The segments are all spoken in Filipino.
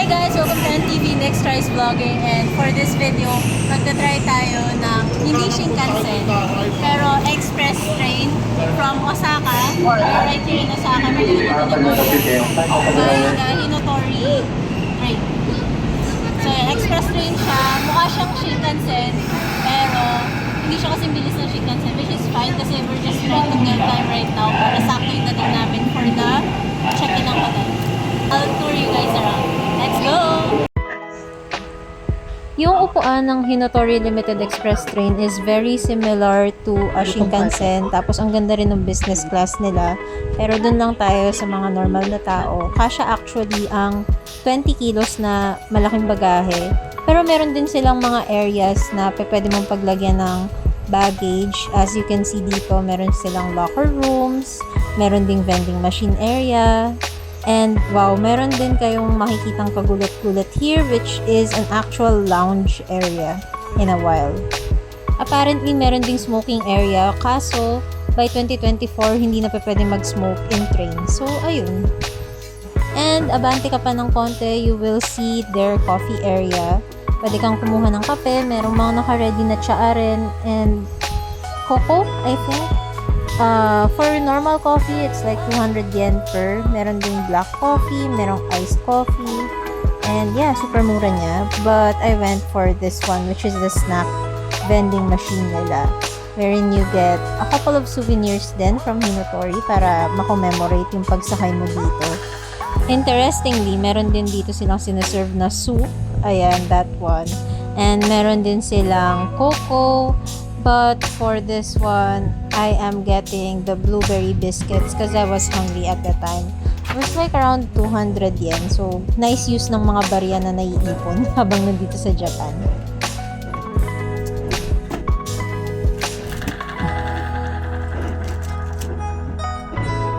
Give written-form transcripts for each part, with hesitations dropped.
guys! Welcome to NTV Next Tries Vlogging, and for this video, magta-try tayo ng hindi Shinkansen pero express train from Osaka, right here in Osaka, Manila to Nagoya by Hinotori train. So express train siya, mukha siyang Shinkansen pero hindi siya kasing bilis ng Shinkansen, which is fine kasi we're just trying to get time right now para sakto yung dating namin for the check-in ng hotel. I'll tour you guys around. Let's go! Yung upuan ng Hinotori Limited Express train is very similar to a Shinkansen. Tapos ang ganda rin ng business class nila. Pero dun lang tayo sa mga normal na tao. Kasya actually ang 20 kilos na malaking bagahe. Pero meron din silang mga areas na pwede mong paglagyan ng baggage. As you can see dito, meron silang locker rooms. Meron ding vending machine area. And wow, meron din kayong makikitang kagulat-gulat here, which is an actual lounge area in a while. Apparently, meron ding smoking area, kaso by 2024, hindi na pa pwede mag-smoke in train. So, ayun. And abante ka pa ng konti, you will see their coffee area. Pwede kang kumuha ng kape, merong mga naka-ready na tsaa rin, and coco, I think. For normal coffee, it's like 200 yen per. Meron ding black coffee, merong iced coffee. And yeah, super mura niya. But I went for this one, which is the snack vending machine nila. Wherein you get a couple of souvenirs din from Hinotori para makommemorate yung pagsakay mo dito. Interestingly, meron din dito silang sinaserve na soup. Ayan, that one. And meron din silang cocoa. But for this one, I am getting the blueberry biscuits because I was hungry at the time. It was like around 200 yen. So, nice use ng mga barya na naiipon habang nandito sa Japan.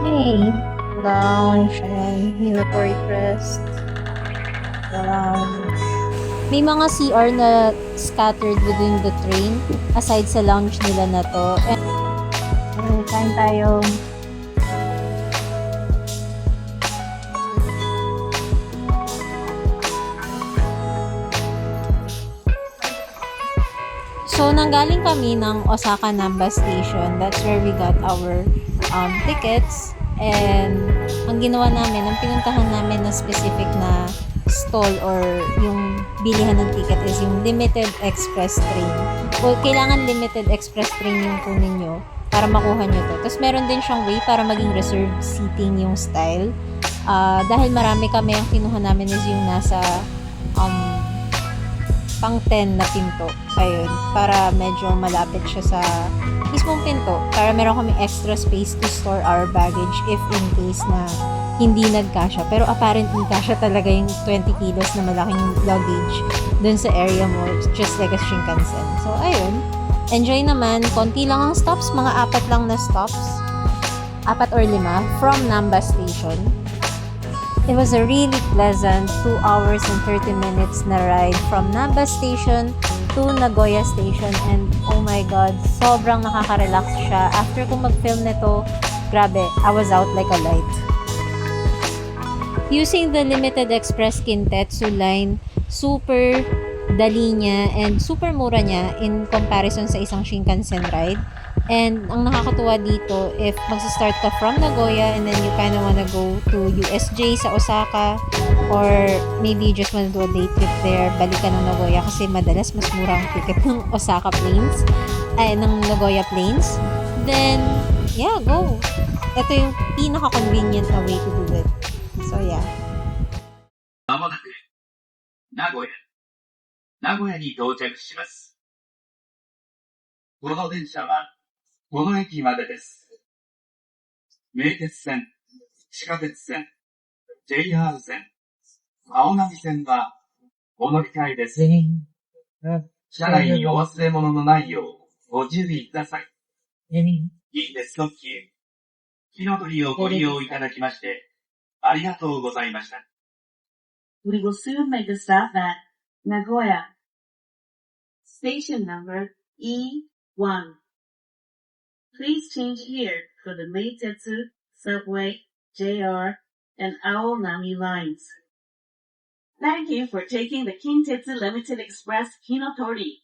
Hey! Lounge and Hinotori Crest. The lounge. May mga CR na scattered within the train aside sa lounge nila na to. And kain tayo. So, nanggaling kami ng Osaka Namba Station. That's where we got our tickets. And ang ginawa namin, ang pinuntahan namin na specific na stall or yung bilihan ng ticket is yung limited express train. O, kailangan limited express train yung kunin nyo para makuha nyo to. Tapos meron din siyang way para maging reserved seating yung style. Dahil marami kami, ang kinuha namin is yung nasa pang 10 na pinto. Ayun, para medyo malapit siya sa mismong pinto. Para meron kami extra space to store our baggage if in case na hindi nagkasya. Pero apparently, kasya talaga yung 20 kilos na malaking luggage dun sa area mo. Just like a Shinkansen. So, ayun. Enjoy naman. Konti lang ang stops. Mga 4 lang na stops. 4 or 5 from Namba Station. It was a really pleasant 2 hours and 30 minutes na ride from Namba Station to Nagoya Station. And oh my God, sobrang nakaka-relax siya. After kong mag-film nito, grabe, I was out like a light. Using the Limited Express Kintetsu line, super dali niya and super mura niya in comparison sa isang Shinkansen ride. And ang nakakatuwa dito, if magsa-start ka from Nagoya and then you kinda wanna go to USJ sa Osaka or maybe you just wanna do a day trip there, balik ka ng Nagoya kasi madalas mas mura ang ticket ng Osaka Plains, ng Nagoya Plains. Then, yeah, go! Ito yung pinaka-convenient na way to do it. So, yeah. まもなく、名古屋に到着します。この電車は、この駅までです。名鉄線、地下鉄線、JR 線、青波線は、お乗り換えです。車内にお忘れ物のないよう、ご注意ください。近鉄特急、火の鳥をご利用いただきまして、ありがとうございました。We will soon make a stop at Nagoya. Station number E1. Please change here for the Meitetsu, Subway, JR, and Aonami lines. Thank you for taking the Kintetsu Limited Express Hinotori.